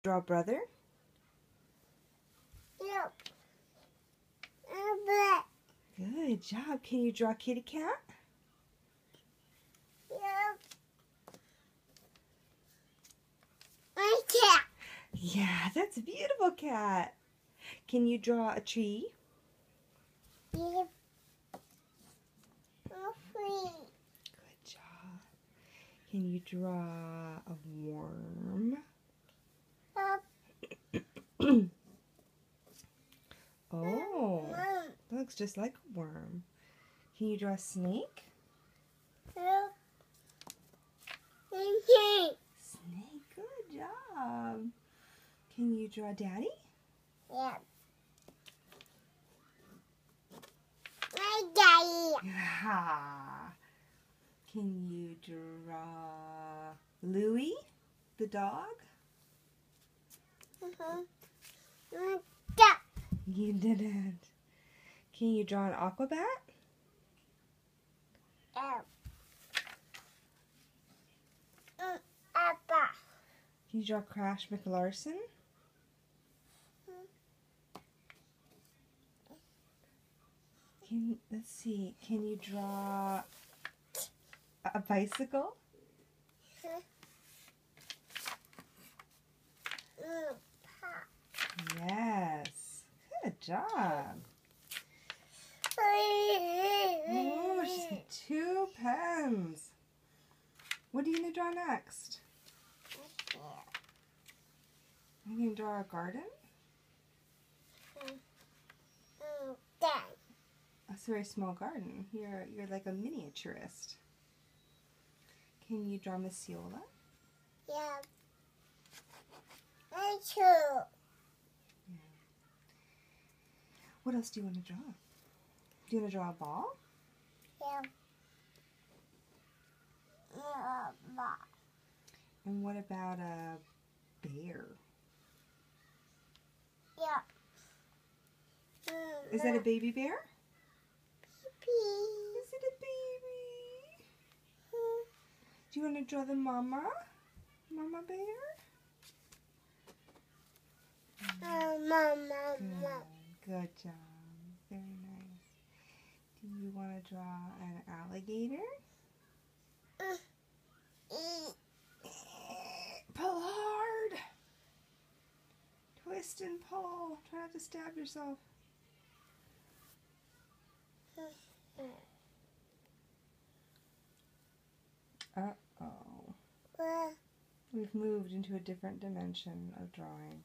Draw brother. Yep. Good job. Can you draw kitty cat? Yep. My cat. Yeah, that's a beautiful cat. Can you draw a tree? Yep. Free. Good job. Can you draw a worm? Yep. Oh, that looks just like a worm. Can you draw a snake? Yep. Okay. Snake, good job. Can you draw daddy? Yep. My daddy. Ah. Can you draw Louie, the dog? Duck. You didn't. Can you draw an aquabat? Yep. Appa. Can you draw Crash McLarson? Let's see. Can you draw a bicycle? Yes. Good job. Oh, she's got 2 pens. What are you going to draw next? Are you going to draw a garden? That's a very small garden. You're like a miniaturist. Can you draw Miss Yola? Yeah. Me too. What else do you want to draw? Do you want to draw a ball? Yeah. And what about a bear? Yeah. Is that a baby bear? Pee. Is it a baby? Do you want to draw the mama? Mama bear? Mama. Good job. Very nice. Do you want to draw an alligator? Pull hard. Twist and pull. Try not to stab yourself. Uh-oh. We've moved into a different dimension of drawing.